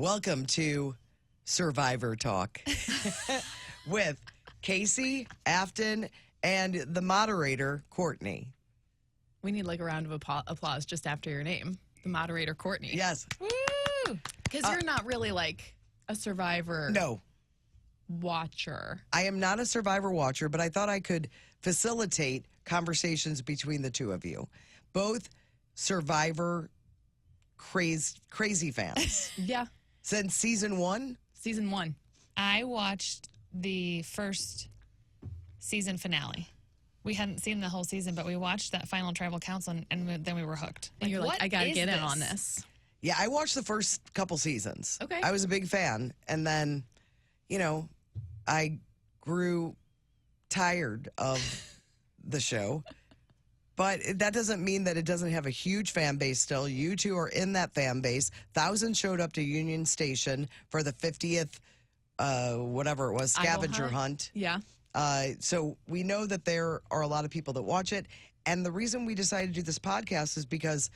Welcome to Survivor Talk with Kasey, Afton, and the moderator, Courtney. We need like a round of applause just after your name. The moderator, Courtney. Yes. Woo! Because you're not really like a Survivor No, watcher. I am not a Survivor watcher, but I thought I could facilitate conversations between the two of you. Both Survivor crazy fans. Yeah. Since season one? Season 1. I watched the first season finale. We hadn't seen the whole season, but we watched that final tribal council, and then we were hooked. And you're like, what I got to is get in on this. Yeah, I watched the first couple seasons. Okay. I was a big fan. And then, I grew tired of the show. But that doesn't mean that it doesn't have a huge fan base still. You two are in that fan base. Thousands showed up to Union Station for the 50th, whatever it was, scavenger hunt. Yeah. So we know that there are a lot of people that watch it. And the reason we decided to do this podcast is because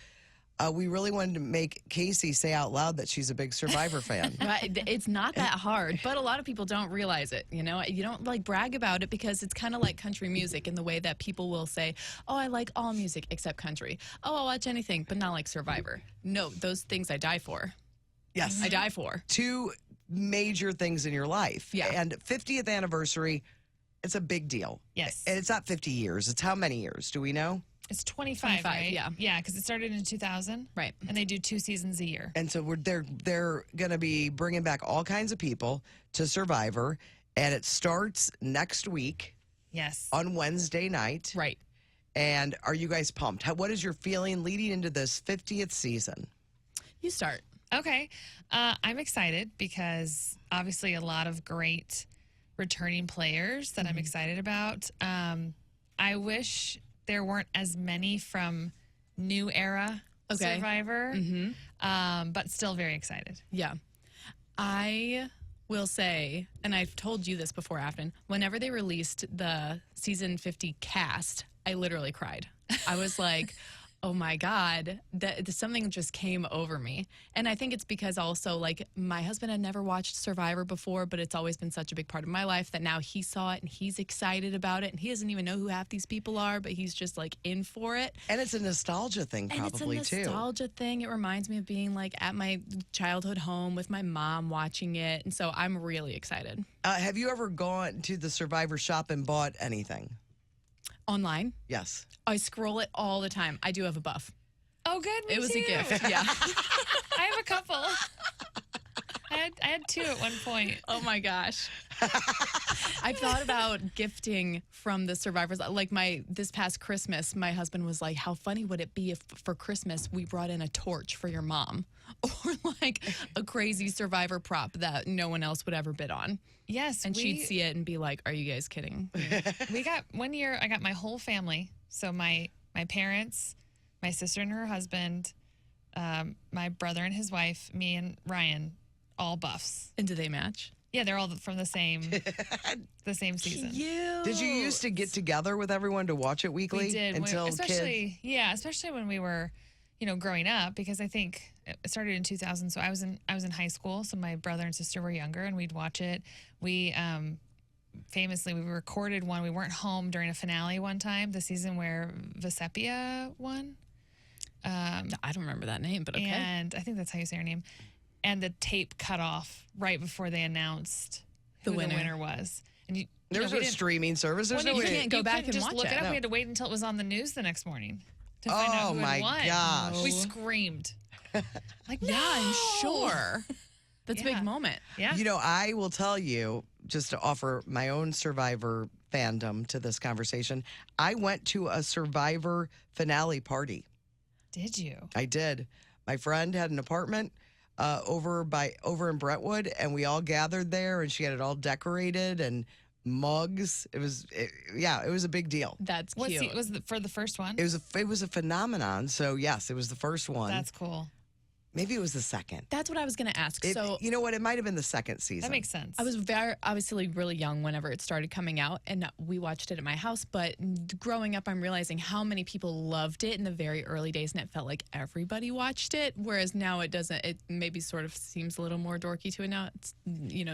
we really wanted to make Kasey say out loud that she's a big Survivor fan. Right. It's not that hard, but a lot of people don't realize it. You don't like brag about it because it's kind of like country music in the way that people will say, oh, I like all music except country. Oh, I'll watch anything, but not like Survivor. No, those things I die for. Yes. I die for. Two major things in your life. Yeah. And 50th anniversary, it's a big deal. Yes. And it's not 50 years. It's how many years? Do we know? It's 25, right? yeah. Yeah, because it started in 2000. Right. And they do 2 seasons a year. And so they're going to be bringing back all kinds of people to Survivor. And it starts next week Yes. on Wednesday night. Right. And are you guys pumped? What is your feeling leading into this 50th season? You start. Okay. I'm excited because obviously a lot of great returning players that I'm excited about. I wish there weren't as many from new era Survivor, but still very excited. Yeah. I will say, and I've told you this before, Afton, whenever they released the season 50 cast, I literally cried. I was like, oh my God, something just came over me. And I think it's because also, like, my husband had never watched Survivor before, but it's always been such a big part of my life that now he saw it and he's excited about it. And he doesn't even know who half these people are, but he's just, like, in for it. And it's a nostalgia thing, probably, and it's a nostalgia thing. It reminds me of being, like, at my childhood home with my mom watching it. And so I'm really excited. Have you ever gone to the Survivor shop and bought anything? Online? Yes. I scroll it all the time. I do have a buff. Oh, good. Me It was too. a gift. Yeah. I have a couple. I had 2 at one point. Oh my gosh. I've thought about gifting from the Survivors. Like this past Christmas, my husband was like, how funny would it be if for Christmas we brought in a torch for your mom? Or like a crazy Survivor prop that no one else would ever bid on. Yes. And she'd see it and be like, are you guys kidding? We got one year, I got my whole family. So my parents, my sister and her husband, my brother and his wife, me and Ryan, all buffs. And do they match? Yeah, they're all from the same season. Did you used to get together with everyone to watch it weekly? We did. Until especially when we were, growing up, because I think it started in 2000. So I was in high school. So my brother and sister were younger, and we'd watch it. We famously we recorded one. We weren't home during a finale one time, the season where Vesepia won. I don't remember that name, but okay. And I think that's how you say her name. And the tape cut off right before they announced who the winner was. And there's no streaming service. There's no you way. can't go back and just watch look it. it up. No. We had to wait until it was on the news the next morning to find out who had won. Oh my gosh. We screamed. Like, Yeah, I'm sure. That's a Yeah. big moment. Yeah. I will tell you, just to offer my own Survivor fandom to this conversation, I went to a Survivor finale party. Did you? I did. My friend had an apartment over in Brentwood, and we all gathered there, and she had it all decorated and mugs. It was a big deal. That's What cute. was it for the first one? It was a phenomenon. So yes, it was the first one. That's cool. Maybe it was the second. That's what I was going to ask. So You know what? It might have been the second season. That makes sense. I was obviously really young whenever it started coming out, and we watched it at my house. But growing up, I'm realizing how many people loved it in the very early days, and it felt like everybody watched it. Whereas now it doesn't. It maybe sort of seems a little more dorky to now,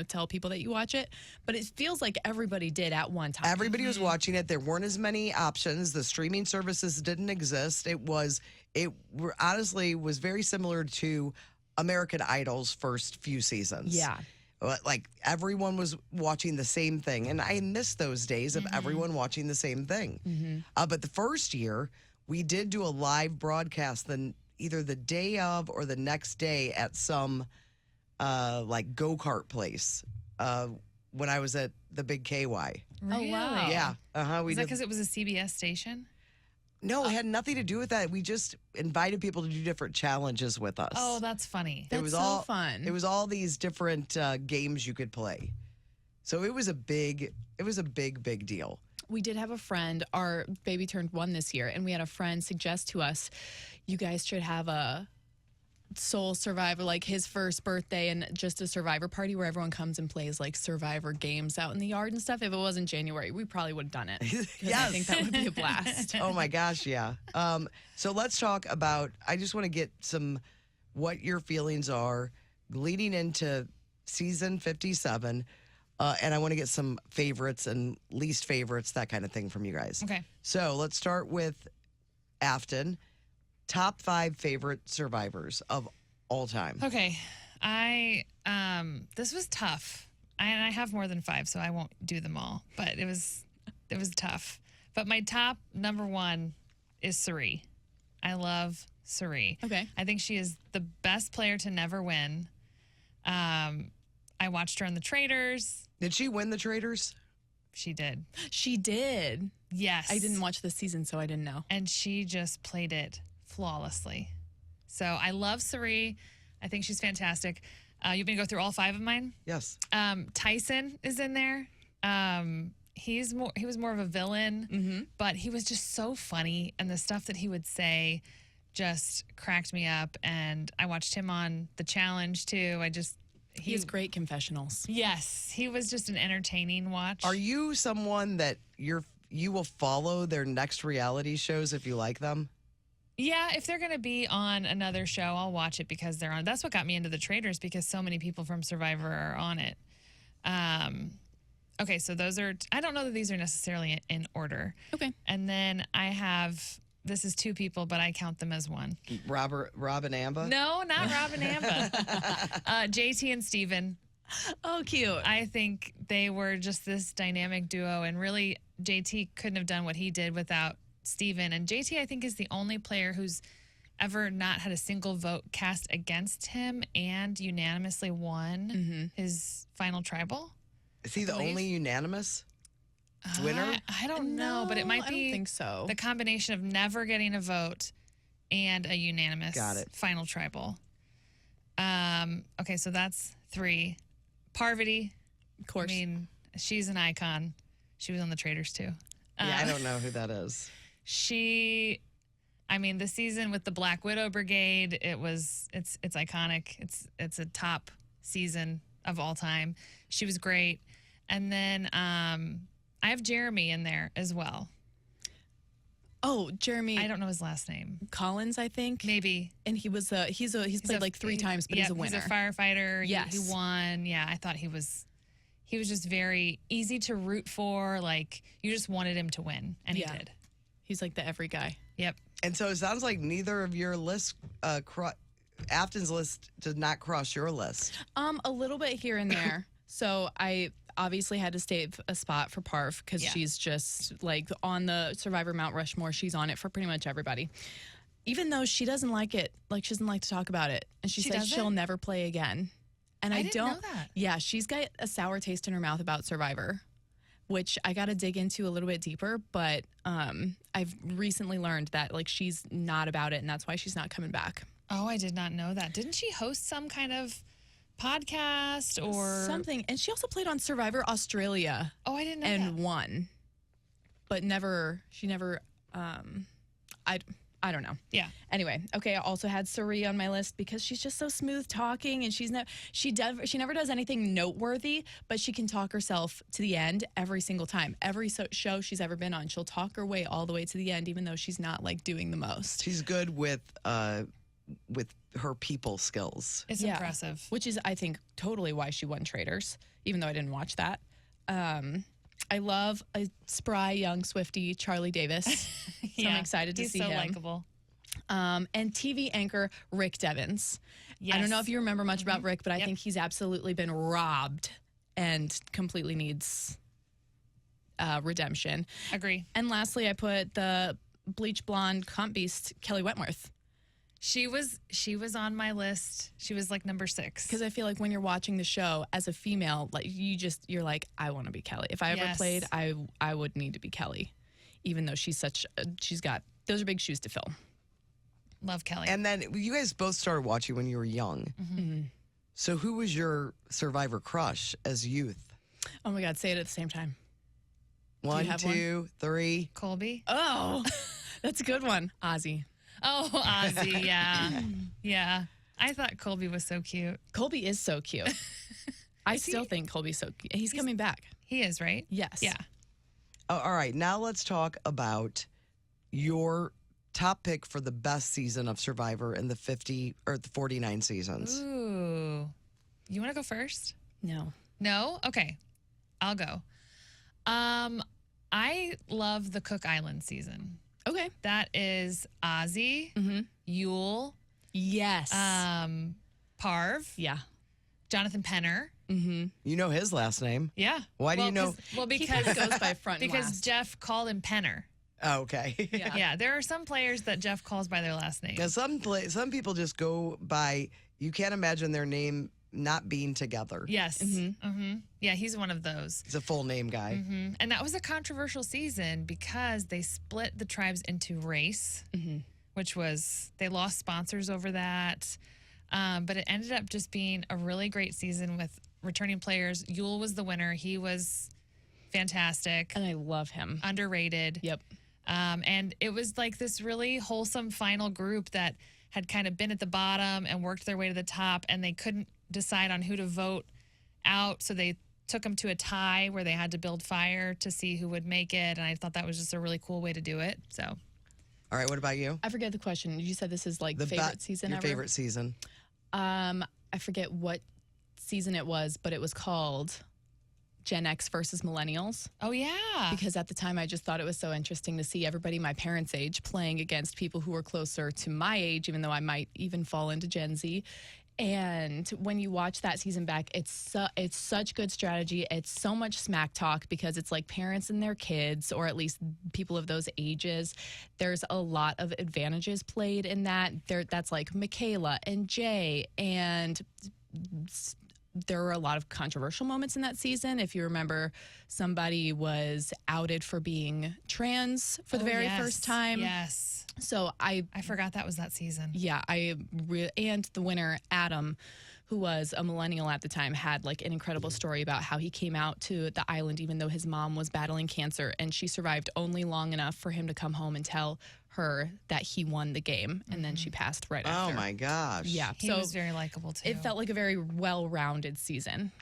tell people that you watch it. But it feels like everybody did at one time. Everybody was watching it. There weren't as many options. The streaming services didn't exist. Honestly was very similar to American Idol's first few seasons. Yeah. Like everyone was watching the same thing. And I miss those days of everyone watching the same thing. But the first year, we did do a live broadcast either the day of or the next day at some like go-kart place when I was at the Big KY. Really? Oh, wow. Yeah. Is that because it was a CBS station? No, it had nothing to do with that. We just invited people to do different challenges with us. Oh, that's funny. That's so fun. It was all these different games you could play. So it was a big deal. We did have a friend, our baby turned 1 this year, and we had a friend suggest to us, you guys should have a Soul Survivor, like his first birthday, and just a Survivor party where everyone comes and plays like Survivor games out in the yard and stuff. If it wasn't January, we probably would have done it. 'Cause Yes. I think that would be a blast. Oh my gosh, yeah. So let's talk about, I just want to get what your feelings are leading into season 57. And I want to get some favorites and least favorites, that kind of thing from you guys. Okay. So let's start with Afton. Top 5 favorite survivors of all time. Okay. This was tough. I have more than 5, so I won't do them all. But it was tough. But my top number 1 is Suri. I love Suri. Okay. I think she is the best player to never win. I watched her on The Traitors. Did she win the Traitors? She did. She did. Yes. I didn't watch the season, so I didn't know. And she just played it flawlessly. So I love Suri. I think she's fantastic. You want me to go through all 5 of mine? Yes. Tyson is in there. He was more of a villain, but he was just so funny, and the stuff that he would say just cracked me up. And I watched him on The Challenge too. He has great confessionals. Yes, he was just an entertaining watch. Are you someone that you will follow their next reality shows if you like them? Yeah, if they're going to be on another show, I'll watch it because they're on. That's what got me into The Traitors, because so many people from Survivor are on it. Okay, so those are, I don't know that these are necessarily in order. Okay. And then I have, this is 2 people, but I count them as 1. Rob and Amba? No, not Rob and Amba. JT and Steven. Oh, cute. I think they were just this dynamic duo, and really JT couldn't have done what he did without Steven. And JT, I think, is the only player who's ever not had a single vote cast against him and unanimously won his final tribal. Is he the only unanimous winner? I don't know, but it might be I don't think so. the combination of never getting a vote and a unanimous final tribal. Okay, so that's 3. Parvati, Of course. I mean, she's an icon. She was on The Traitors too. Yeah, I don't know who that is. The season with the Black Widow Brigade, it's iconic. It's a top season of all time. She was great. And then I have Jeremy in there as well. Oh, Jeremy. I don't know his last name. Collins, I think. Maybe. And he's played like 3 times, but he's a winner. He's a firefighter. Yes. He won. Yeah, I thought he was just very easy to root for. Like, you just wanted him to win, and he did. He's like the every guy. Yep. And so it sounds like neither of your lists, Afton's list did not cross your list. A little bit here and there. So I obviously had to save a spot for Parv because she's just like on the Survivor Mount Rushmore. She's on it for pretty much everybody. Even though she doesn't like it, like she doesn't like to talk about it. And she says she'll never play again. And I didn't know that. Yeah, she's got a sour taste in her mouth about Survivor, which I got to dig into a little bit deeper. But I've recently learned that like she's not about it, and that's why she's not coming back. Oh, I did not know that. Didn't she host some kind of podcast or something? And she also played on Survivor Australia. Oh, I didn't know and that. won, but never. She never. I don't know. Yeah. Anyway, okay. I also had Suri on my list because she's just so smooth talking, and she never does anything noteworthy, but she can talk herself to the end every single time. Every show she's ever been on, she'll talk her way all the way to the end, even though she's not like doing the most. She's good with her people skills. It's impressive. Which is, I think, totally why she won Traders, even though I didn't watch that. I love a spry young Swiftie, Charlie Davis. So I'm excited to see him. He's so likable. And TV anchor Rick Devens. Yes. I don't know if you remember much about Rick, but I think he's absolutely been robbed and completely needs redemption. Agree. And lastly, I put the bleach blonde comp beast Kelly Wentworth. She was on my list. She was like number 6. Because I feel like when you're watching the show as a female, like you're like, I want to be Kelly. If I ever played, I would need to be Kelly, even though she's got those are big shoes to fill. Love Kelly. And then you guys both started watching when you were young. Mm-hmm. So who was your Survivor crush as youth? Oh my God, say it at the same time. 1, 2, 3. Colby. Oh, that's a good one. Ozzy. Oh, Ozzy. Yeah. Yeah. I thought Colby was so cute. Colby is so cute. I still think Colby's so cute. He's coming back. He is, right? Yes. Yeah. Oh, all right, now let's talk about your top pick for the best season of Survivor in the 50 or the 49 seasons. Ooh. You want to go first? No. No? Okay. I'll go. I love the Cook Island season. Okay. That is Ozzy, Yule, Yes. Parv, Yeah. Jonathan Penner. Mm-hmm. You know his last name. Yeah. Why do you know? Well, He because goes by front and because last. Jeff called him Penner. Oh, okay. Yeah. Yeah, there are some players that Jeff calls by their last name. Because some people just go by, you can't imagine their name not being together. Yes. Yeah, he's one of those. He's a full name guy. And that was a controversial season because they split the tribes into race, which was, they lost sponsors over that. But it ended up just being a really great season with returning players. Yule was the winner. He was fantastic. And I love him. Underrated. Yep. And it was like this really wholesome final group that had kind of been at the bottom and worked their way to the top, and they couldn't decide on who to vote out. So they took them to a tie where they had to build fire to see who would make it. And I thought that was just a really cool way to do it. So, All right, what about you? I forget the question. You said this is like favorite season your ever? favorite season. I forget what season it was, but it was called Gen X versus Millennials. oh yeah. Because at the time, I just thought it was so interesting to see everybody my parents' age playing against people who were closer to my age, even though I might even fall into Gen Z. And when you watch that season back, it's such good strategy. It's so much smack talk because it's like parents and their kids, or at least people of those ages. There's a lot of advantages played in that. That's like Michaela and Jay, and there were a lot of controversial moments in that season. If you remember, somebody was outed for being trans for the very first time. Yes. So I forgot that was that season. Yeah, and the winner, Adam, who was a millennial at the time, had like an incredible story about how he came out to the island even though his mom was battling cancer, and she survived only long enough for him to come home and tell her that he won the game, and then she passed right after. Oh my gosh. Yeah, He was very likable too. it felt like a very well-rounded season.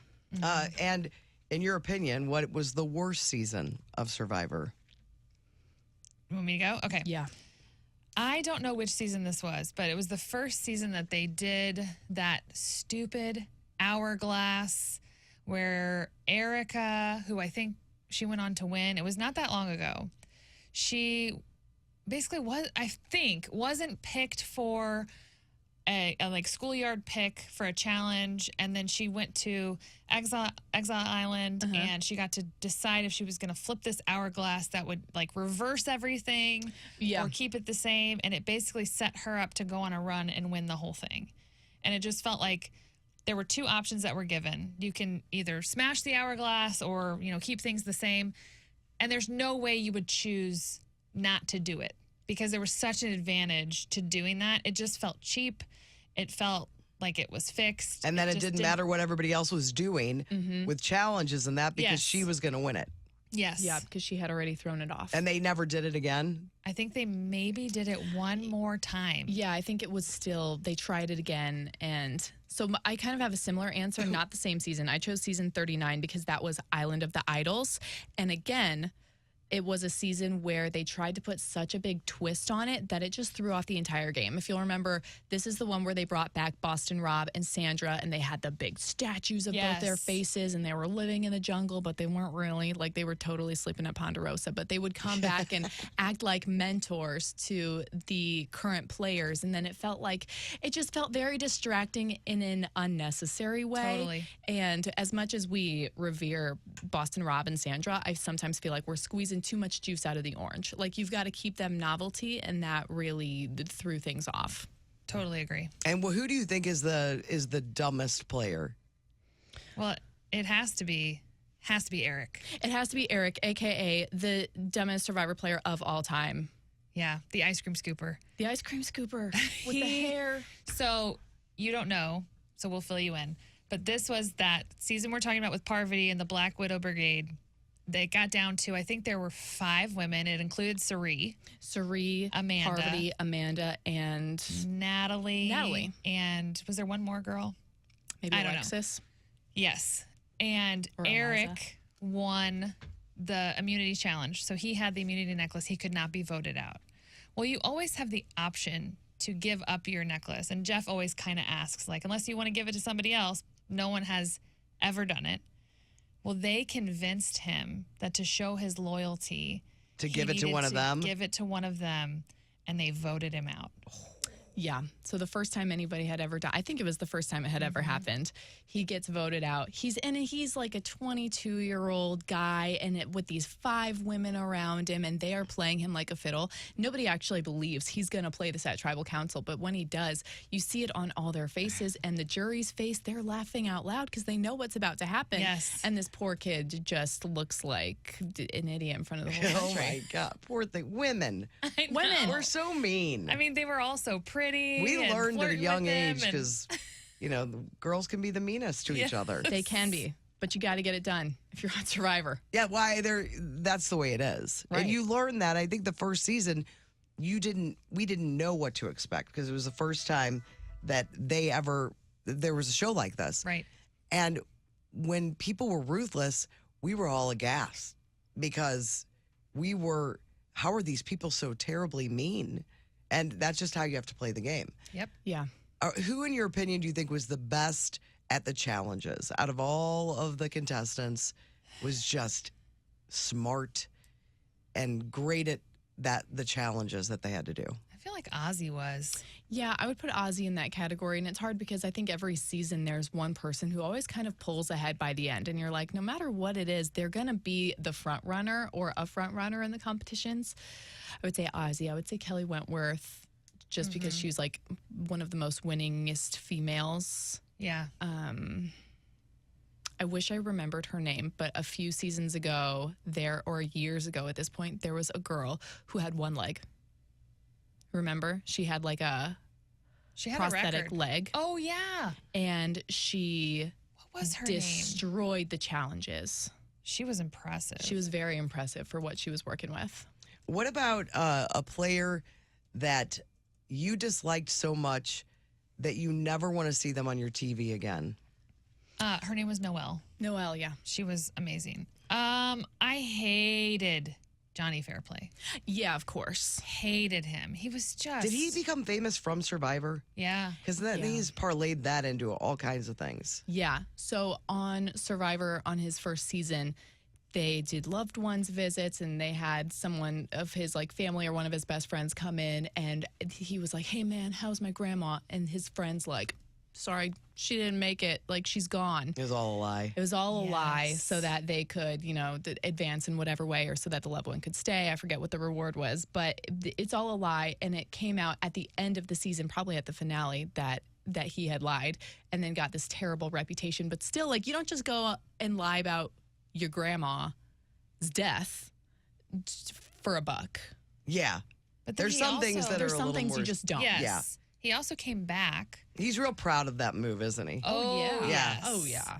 And in your opinion, what was the worst season of Survivor? You want me to go? Okay. Yeah. I don't know which season this was, but it was the first season that they did that stupid hourglass where Erica, who I think she went on to win, it was not that long ago. She basically wasn't picked for a like schoolyard pick for a challenge, and then she went to Exile Island and she got to decide if she was going to flip this hourglass that would like reverse everything or keep it the same, and it basically set her up to go on a run and win the whole thing. And it just felt like there were two options that were given. You can either smash the hourglass or, keep things the same, and there's no way you would choose not to do it because there was such an advantage to doing that. It just felt cheap. It felt like it was fixed. And then it didn't matter what everybody else was doing with challenges and that because she was going to win it. Yes. Yeah, because she had already thrown it off. And they never did it again? I think they maybe did it one more time. Yeah, I think it was still, they tried it again. And so I kind of have a similar answer, not the same season. I chose season 39 because that was Island of the Idols. And again, it was a season where they tried to put such a big twist on it that it just threw off the entire game. If you'll remember, this is the one where they brought back Boston Rob and Sandra, and they had the big statues of both their faces, and they were living in the jungle, but they weren't really. Like, they were totally sleeping at Ponderosa, but they would come back and act like mentors to the current players. And then it just felt very distracting in an unnecessary way. Totally. And as much as we revere Boston Rob and Sandra, I sometimes feel like we're squeezing too much juice out of the orange. Like, you've got to keep them novelty, and that really threw things off. Totally agree. And who do you think is the dumbest player? Well, it has to be Eric. It has to be Eric, a.k.a. the dumbest Survivor player of all time. Yeah, the ice cream scooper. The ice cream scooper with the hair. So you don't know, so we'll fill you in. But this was that season we're talking about with Parvati and the Black Widow Brigade. They got down to, I think there were 5 women. It included Sari, Amanda, Parvati, Amanda, and Natalie. And was there one more girl? Maybe I don't Alexis. know. Yes. And Or Eric Eliza. won the immunity challenge. So he had the immunity necklace. He could not be voted out. Well, you always have the option to give up your necklace. And Jeff always kind of asks, like, unless you want to give it to somebody else, no one has ever done it. Well, they convinced him that to show his loyalty, To give it to one of them? Give it to one of them, and they voted him out. Yeah. So the first time anybody had ever done, I think it was the first time it had ever happened. He gets voted out. He's like a 22-year-old guy, and with these 5 women around him, and they are playing him like a fiddle. Nobody actually believes he's going to play this at Tribal Council, but when he does, you see it on all their faces, and the jury's face. They're laughing out loud because they know what's about to happen. Yes. And this poor kid just looks like an idiot in front of the whole Oh country. my God, poor thing. Women. Women. We're so mean. I mean, they were all so pretty. We and learned at a flirting young with them age and- because, the girls can be the meanest to each other. They can be, but you got to get it done if you're on Survivor. Yeah, that's the way it is. Right. And you learn that. I think the first season, we didn't know what to expect because it was the first time that there was a show like this. Right. And when people were ruthless, we were all aghast because how are these people so terribly mean? And that's just how you have to play the game. Yep. Yeah. Who, in your opinion, do you think was the best at the challenges out of all of the contestants? Was just smart and great at the challenges that they had to do. I feel like Ozzy was. Yeah, I would put Ozzy in that category. And it's hard because I think every season there's one person who always kind of pulls ahead by the end. And you're like, no matter what it is, they're going to be the front runner or a front runner in the competitions. I would say Ozzy. I would say Kelly Wentworth, just because she's like one of the most winningest females. Yeah. I wish I remembered her name, but a few seasons ago or years ago at this point, there was a girl who had one leg. Remember? She had like She had prosthetic a record. leg. Oh, yeah. And she What was her name? destroyed the challenges. She was impressive. She was very impressive for what she was working with. What about a player that you disliked so much that you never want to see them on your TV again? Her name was Noelle. Noelle, yeah. She was amazing. I hated Johnny Fairplay. Yeah, of course. Hated him. He was just. Did he become famous from Survivor? Yeah. Because then he's parlayed that into all kinds of things. Yeah. So on Survivor, on his first season, they did loved ones visits, and they had someone of his like family or one of his best friends come in, and he was like, "Hey man, how's my grandma?" And his friend's like, "Sorry, she didn't make it. Like, she's gone." It was all a lie. It was all a lie Yes. so that they could, advance in whatever way, or so that the loved one could stay. I forget what the reward was, but it's all a lie. And it came out at the end of the season, probably at the finale, that he had lied and then got this terrible reputation. But still, like, you don't just go and lie about your grandma's death for a buck. Yeah. But then There's he some things also- that There's are a some little things more. you just don't. Yes. Yeah. He also came back. He's real proud of that move, isn't he? Oh, yeah. Yes. Oh, yeah.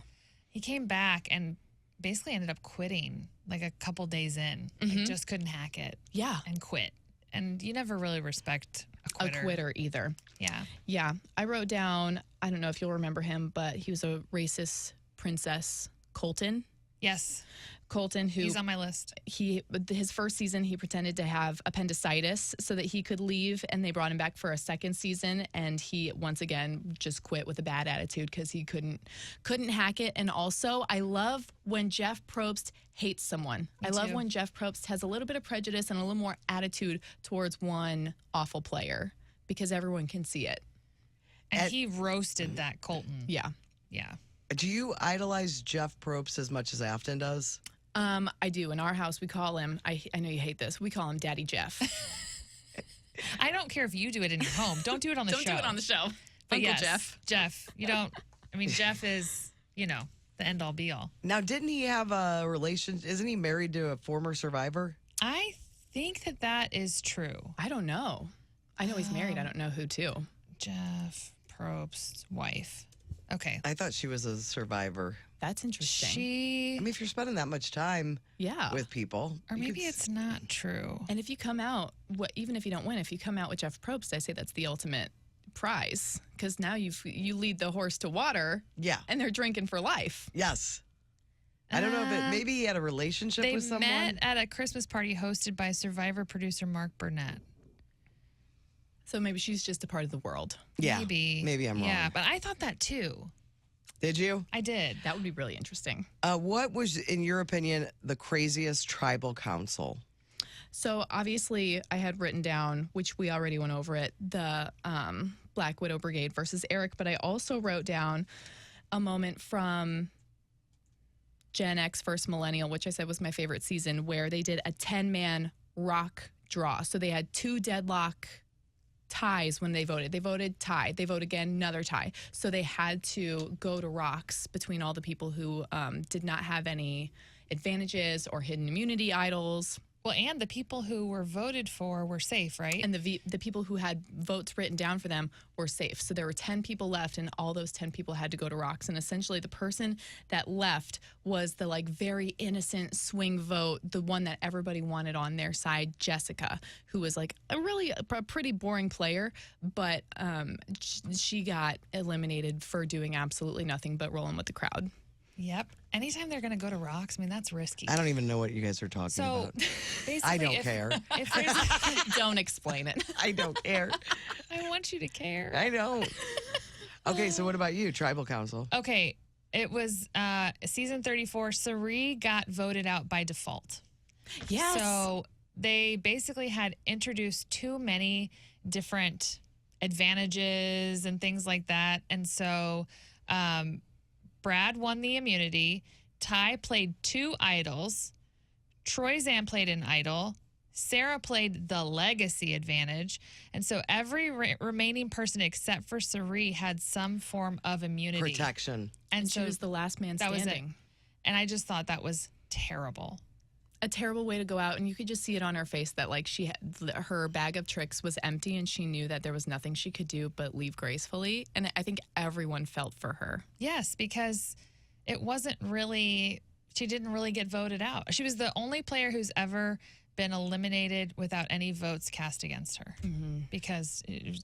He came back and basically ended up quitting like a couple days in. Like, just couldn't hack it. Yeah. And quit. And you never really respect a quitter. Either. Yeah. Yeah. I wrote down, I don't know if you'll remember him, but he was a racist princess, Colton. Yes. Colton, who He's on my list. his first season, he pretended to have appendicitis so that he could leave, and they brought him back for a second season, and he once again just quit with a bad attitude because he couldn't hack it. And also, I love when Jeff Probst hates someone. Me I love too. when Jeff Probst has a little bit of prejudice and a little more attitude towards one awful player because everyone can see it. And he roasted that Colton. Yeah. Yeah. Do you idolize Jeff Probst as much as Afton does? I do. In our house, we call him, I know you hate this, we call him Daddy Jeff. I don't care if you do it in your home. Don't do it on the show. Don't do it on the show. But Uncle yes, Jeff. Jeff, you don't, I mean, Jeff is, the end all be all. Now, didn't he have a relation? Isn't he married to a former survivor? I think that is true. I don't know. I know he's married. I don't know who to. Jeff Probst's wife. Okay. I thought she was a survivor. That's interesting. She, If you're spending that much time yeah. with people. or you maybe could it's not true. And if you come out, even if you don't win, if you come out with Jeff Probst, I say that's the ultimate prize because now you lead the horse to water. Yeah. And they're drinking for life. Yes. I don't know if maybe he had a relationship They with someone. met at a Christmas party hosted by Survivor producer Mark Burnett. So maybe she's just a part of the world. Yeah. Maybe I'm wrong. Yeah, but I thought that too. Did you? I did. That would be really interesting. What was, in your opinion, the craziest tribal council? So obviously, I had written down, which we already went over it, the Black Widow Brigade versus Eric. But I also wrote down a moment from Gen X First Millennial, which I said was my favorite season, where they did a 10-man rock draw. So they had two deadlock ties when they voted. They voted tie. They vote again, another tie. So they had to go to rocks between all the people who did not have any advantages or hidden immunity idols. Well, and the people who were voted for were safe, right? And the people who had votes written down for them were safe. So there were 10 people left, and all those 10 people had to go to rocks. And essentially, the person that left was the very innocent swing vote, the one that everybody wanted on their side, Jessica, who was a pretty boring player, but she got eliminated for doing absolutely nothing but rolling with the crowd. Yep. Anytime they're going to go to rocks, I mean, that's risky. I don't even know what you guys are talking So about. basically, I don't care. If there's, Don't explain it. I don't care. I want you to care. I don't. Okay, so what about you, tribal council? Okay, it was season 34. Sari got voted out by default. Yes. So they basically had introduced too many different advantages and things like that. And so Brad won the immunity. Ty played two idols. Troyzan played an idol. Sarah played the legacy advantage. And so every remaining person except for Sari had some form of immunity. Protection. and so she was the last man that standing. was it. And I just thought that was terrible. A terrible way to go out, and you could just see it on her face that her bag of tricks was empty, and she knew that there was nothing she could do but leave gracefully. And I think everyone felt for her. Yes, because it wasn't really, she didn't really get voted out. She was the only player who's ever been eliminated without any votes cast against her because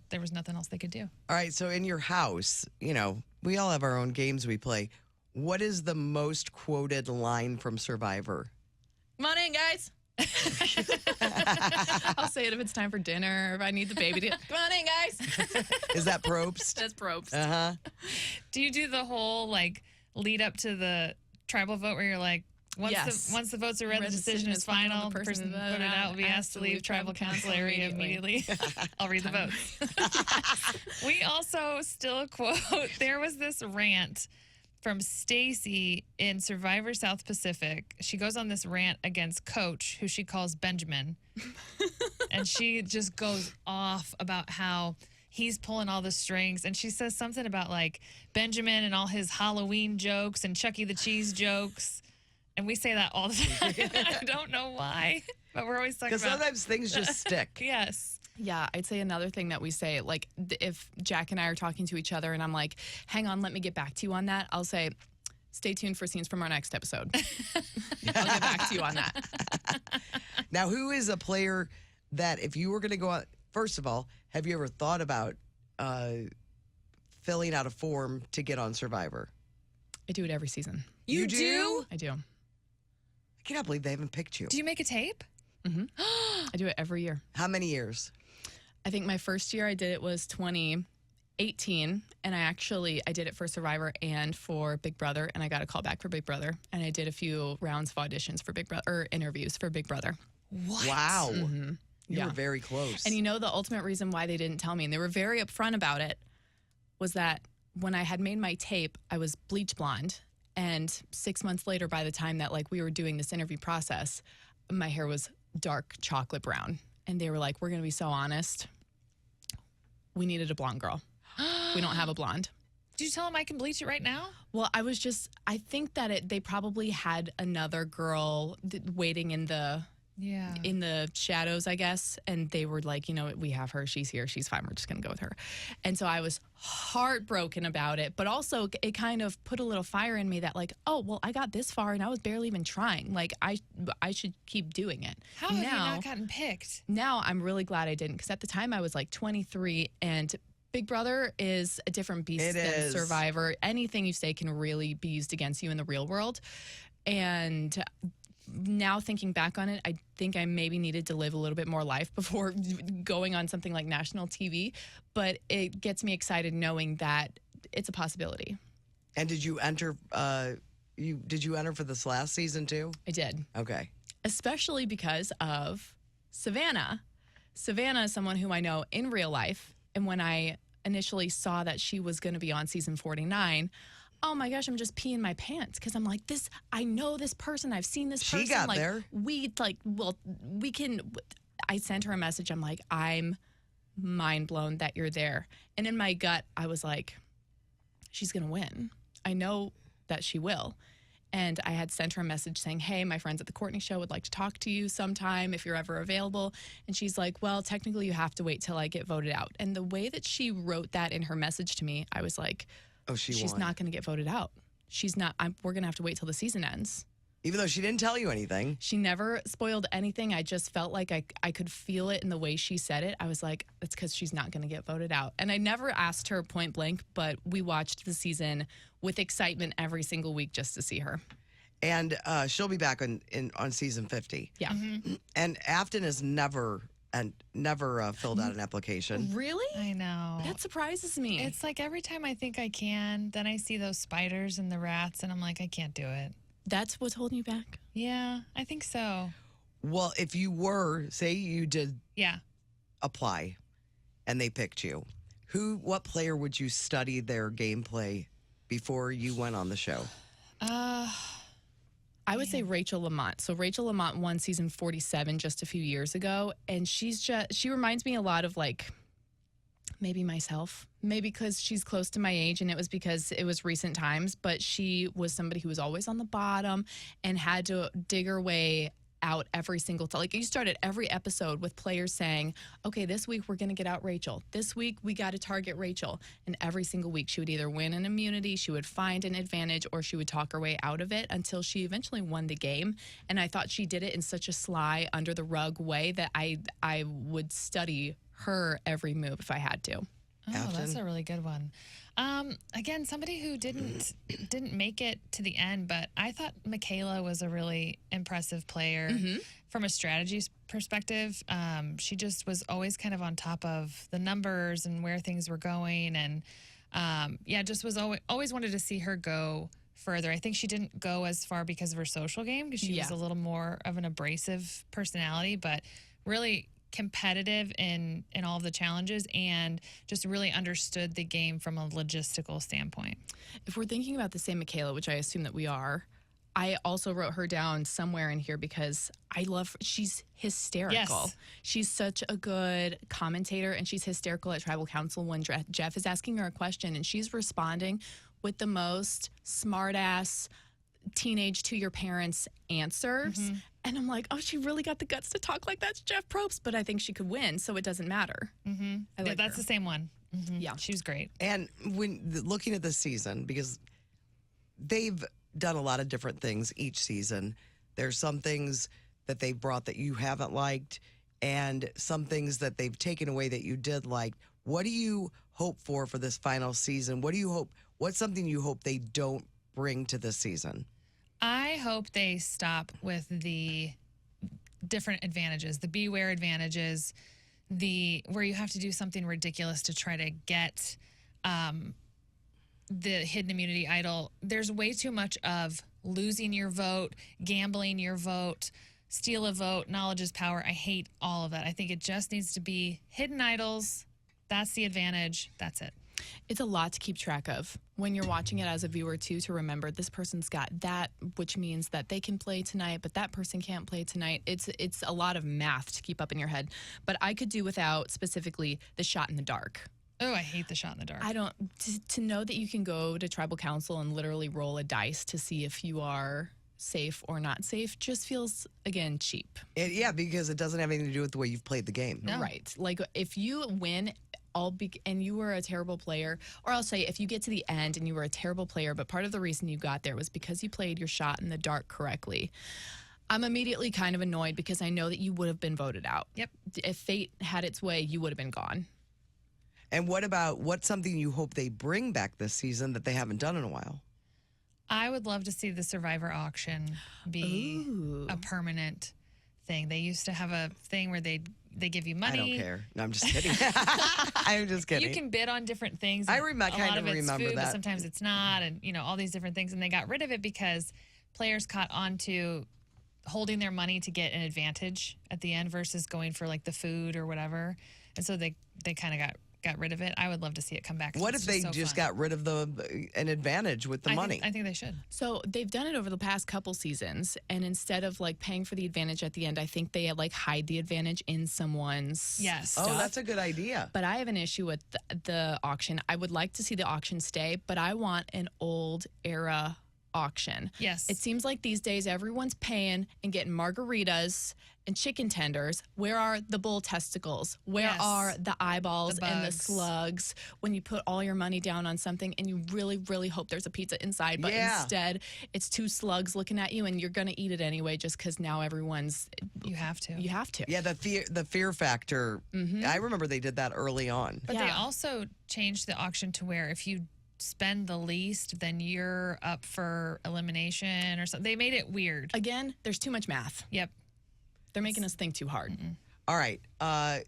there was nothing else they could do. All right, so in your house, we all have our own games we play. What is the most quoted line from Survivor? Come on in, guys. I'll say it if it's time for dinner, or if I need the baby to. Come on in, guys. Is that Probst? That's Probst. Uh-huh. Do you do the whole lead up to the tribal vote where you're like, once Yes. the votes are read, the decision is final. The person voted out will be asked to leave tribal council area immediately. I'll read the votes. We also still quote, there was this rant from Stacy in Survivor South Pacific. She goes on this rant against Coach, who she calls Benjamin. And she just goes off about how he's pulling all the strings. And she says something about Benjamin and all his Halloween jokes and Chucky the Cheese jokes. And we say that all the time. I don't know why, but we're always talking about. Because sometimes things just stick. Yes. Yeah, I'd say another thing that we say, if Jack and I are talking to each other and I'm like, hang on, let me get back to you on that, I'll say, Stay tuned for scenes from our next episode. I'll get back to you on that. Now, who is a player that if you were going to go out, first of all, have you ever thought about filling out a form to get on Survivor? I do it every season. You do? I do. I cannot believe they haven't picked you. Do you make a tape? Mm-hmm. I do it every year. How many years? I think my first year I did it was 2018, and I did it for Survivor and for Big Brother, and I got a call back for Big Brother, and I did a few rounds of auditions for Big Brother, or interviews for Big Brother. What? Wow. Mm-hmm. You were very close. And the ultimate reason why they didn't tell me, and they were very upfront about it, was that when I had made my tape, I was bleach blonde. And 6 months later, by the time that we were doing this interview process, my hair was dark chocolate brown. And they were like, we're going to be so honest. We needed a blonde girl. We don't have a blonde. Did you tell them I can bleach it right now? Well, I think that they probably had another girl waiting in the shadows, I guess. And they were like, we have her. She's here. She's fine. We're just going to go with her. And so I was heartbroken about it. But also it kind of put a little fire in me that oh, well, I got this far and I was barely even trying. I should keep doing it. How have you not gotten picked? Now I'm really glad I didn't. Because at the time I was 23 and Big Brother is a different beast than Survivor. Anything you say can really be used against you in the real world. And now thinking back on it, I think I maybe needed to live a little bit more life before going on something like national TV. But it gets me excited knowing that it's a possibility. And did you enter? Did you enter for this last season too? I did. Okay. Especially because of Savannah. Savannah is someone who I know in real life, and when I initially saw that she was going to be on season 49. Oh my gosh, I'm just peeing my pants because I'm like, I know this person. I've seen this person. She got there. We can. I sent her a message. I'm like, I'm mind blown that you're there. And in my gut, I was like, she's going to win. I know that she will. And I had sent her a message saying, hey, my friends at the Courtney show would like to talk to you sometime if you're ever available. And she's like, well, technically you have to wait till I get voted out. And the way that she wrote that in her message to me, I was like, oh, she's won. Not going to get voted out. She's not. We're going to have to wait till the season ends. Even though she didn't tell you anything. She never spoiled anything. I just felt like I could feel it in the way she said it. I was like, it's because she's not going to get voted out. And I never asked her point blank, but we watched the season with excitement every single week just to see her. And she'll be back on season 50. Yeah. Mm-hmm. And Afton has never filled out an application. Really? I know. That surprises me. It's like every time I think I can, then I see those spiders and the rats, and I'm like, I can't do it. That's what's holding you back? Yeah, I think so. Well, if you say you did apply and they picked you, what player would you study their gameplay before you went on the show? I would say Rachel Lamont. So Rachel Lamont won season 47 just a few years ago, and she reminds me a lot of maybe myself, maybe because she's close to my age and it was because it was recent times, but she was somebody who was always on the bottom and had to dig her way out every single time. You started every episode with players saying, okay, this week we're going to get out Rachel. This week we got to target Rachel. And every single week she would either win an immunity, she would find an advantage, or she would talk her way out of it until she eventually won the game. And I thought she did it in such a sly, under the rug way that I would study her every move if I had to. Oh, that's a really good one. Again, somebody who didn't make it to the end, but I thought Michaela was a really impressive player from a strategy perspective. She just was always kind of on top of the numbers and where things were going, and just was always wanted to see her go further. I think she didn't go as far because of her social game, because she was a little more of an abrasive personality, but really competitive in all of the challenges and just really understood the game from a logistical standpoint. If we're thinking about the same Michaela, which I assume that we are, I also wrote her down somewhere in here because she's hysterical. Yes. She's such a good commentator, and she's hysterical at Tribal Council when Jeff is asking her a question and she's responding with the most smart-ass teenage to your parents answers. And I'm like, oh, she really got the guts to talk like that's Jeff Probst, but I think she could win, so it doesn't matter. That's the same one. Yeah. She was great. And when looking at this season, because they've done a lot of different things each season. There's some things that they've brought that you haven't liked, and some things that they've taken away that you did like. What do you hope for this final season? What's something you hope they don't bring to this season? I hope they stop with the different advantages, the beware advantages, where you have to do something ridiculous to try to get the hidden immunity idol. There's way too much of losing your vote, gambling your vote, steal a vote, knowledge is power. I hate all of that. I think it just needs to be hidden idols. That's the advantage. That's it. It's a lot to keep track of when you're watching it as a viewer, too, to remember this person's got that, which means that they can play tonight, but that person can't play tonight. It's a lot of math to keep up in your head. But I could do without specifically the shot in the dark. Oh, I hate the shot in the dark. I don't, to know that you can go to tribal council and literally roll a dice to see if you are safe or not safe just feels, again, cheap. Yeah, because it doesn't have anything to do with the way you've played the game. No. Right. Like, if you win and you were a terrible player, or I'll say if you get to the end and you were a terrible player, but part of the reason you got there was because you played your shot in the dark correctly, I'm immediately kind of annoyed because I know that you would have been voted out. Yep. If fate had its way, you would have been gone. And what's something you hope they bring back this season that they haven't done in a while? I would love to see the Survivor auction be a permanent thing. They used to have a thing where they give you money. I don't care. No, I'm just kidding. I'm just kidding. You can bid on different things. I A lot of it's remember food, that. but sometimes it's not, and all these different things. And they got rid of it because players caught on to holding their money to get an advantage at the end versus going for like the food or whatever. And so they kind of got rid of it. I would love to see it come back. What if they just got rid of an advantage with the money? I think they should. So they've done it over the past couple seasons, and instead of like paying for the advantage at the end, I think they like hide the advantage in someone's stuff. Oh, that's a good idea. But I have an issue with the auction. I would like to see the auction stay, but I want an old era auction. Yes. It seems like these days everyone's paying and getting margaritas and chicken tenders. Where are the bull testicles? Where are the eyeballs and the slugs when you put all your money down on something and you really, really hope there's a pizza inside, but instead it's two slugs looking at you and you're going to eat it anyway just because now everyone's... You have to. You have to. Yeah, the fear factor. I remember they did that early on. But they also changed the auction to where if you spend the least, then you're up for elimination or something. They made it weird. Again, there's too much math. Yep. They're making us think too hard. All right. I'm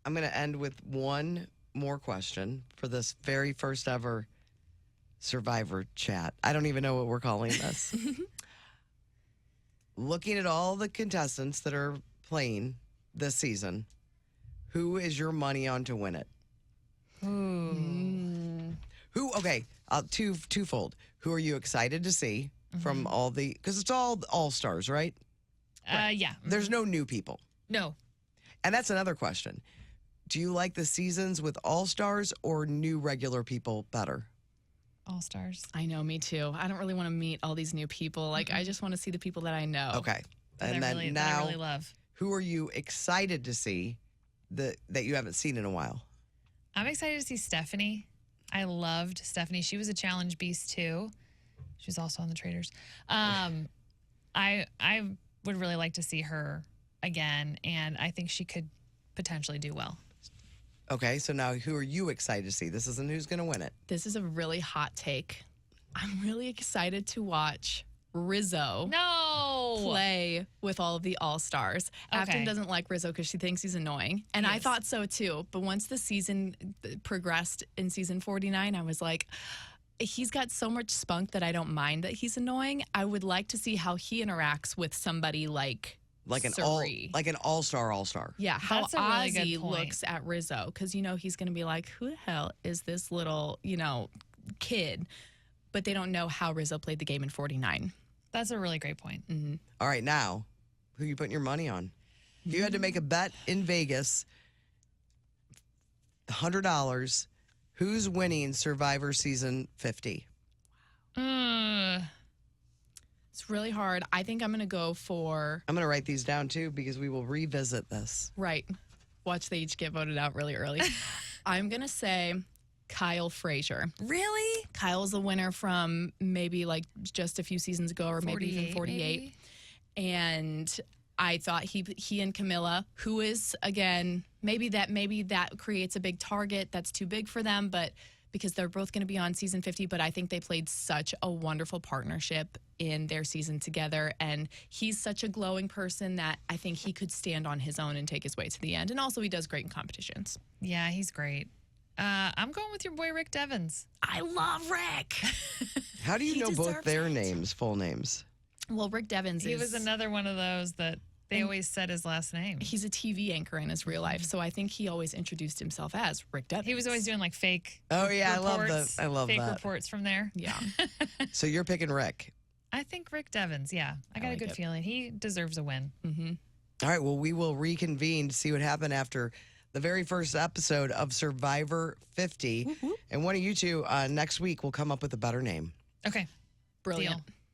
going to end with one more question for this very first ever Survivor chat. I don't even know what we're calling this. Looking at all the contestants that are playing this season, who is your money on to win it? Who? Okay, twofold. Who are you excited to see from all the? Because it's all stars, right? Yeah. There's no new people. No. And that's another question. Do you like the seasons with all stars or new regular people better? All stars. I know, me too. I don't really want to meet all these new people. Like, I just want to see the people that I know. Okay. And then that now, I really love. who are you excited to see that you haven't seen in a while? I'm excited to see Stephanie. I loved Stephanie. She was a challenge beast too. She was also on the Traders. I would really like to see her again, and I think she could potentially do well. Okay, so now who are you excited to see? This isn't who's going to win it. This is a really hot take. I'm really excited to watch Rizzo play with all of the all-stars. Afton doesn't like Rizzo because she thinks he's annoying. And I thought so too. But once the season progressed in season 49, I was like, he's got so much spunk that I don't mind that he's annoying. I would like to see how he interacts with somebody like an Suri. all-star. Yeah, how That's a really Ozzy good point. looks at Rizzo. Because, he's going to be like, who the hell is this little, kid? But they don't know how Rizzo played the game in 49. That's a really great point. Mm-hmm. All right, now, who are you putting your money on? If you had to make a bet in Vegas, $100, who's winning Survivor Season 50? It's really hard. I think I'm going to go for... I'm going to write these down, too, because we will revisit this. Right. Watch they each get voted out really early. I'm going to say Kyle Frazier. Really? Kyle's the winner from maybe like just a few seasons ago, or maybe even 48. maybe? And I thought he and Camilla, who is, again, maybe that creates a big target that's too big for them, but because they're both going to be on season 50, but I think they played such a wonderful partnership in their season together. And he's such a glowing person that I think he could stand on his own and take his way to the end. And also he does great in competitions. Yeah, he's great. I'm going with your boy Rick Devens. I love Rick. How do you He know both deserves their it. names, full names? Well, Rick Devens He was another one of those that they always said his last name. he's a TV anchor in his real life. So I think he always introduced himself as Rick Devens. He was always doing like fake. Oh, yeah, reports, I love fake that. reports from there. Yeah. So you're picking Rick. I think Rick Devens. Yeah, I got like a good it. feeling he deserves a win. All right, well, we will reconvene to see what happened after the very first episode of Survivor 50. And one of you two next week will come up with a better name. Okay, Brilliant. deal.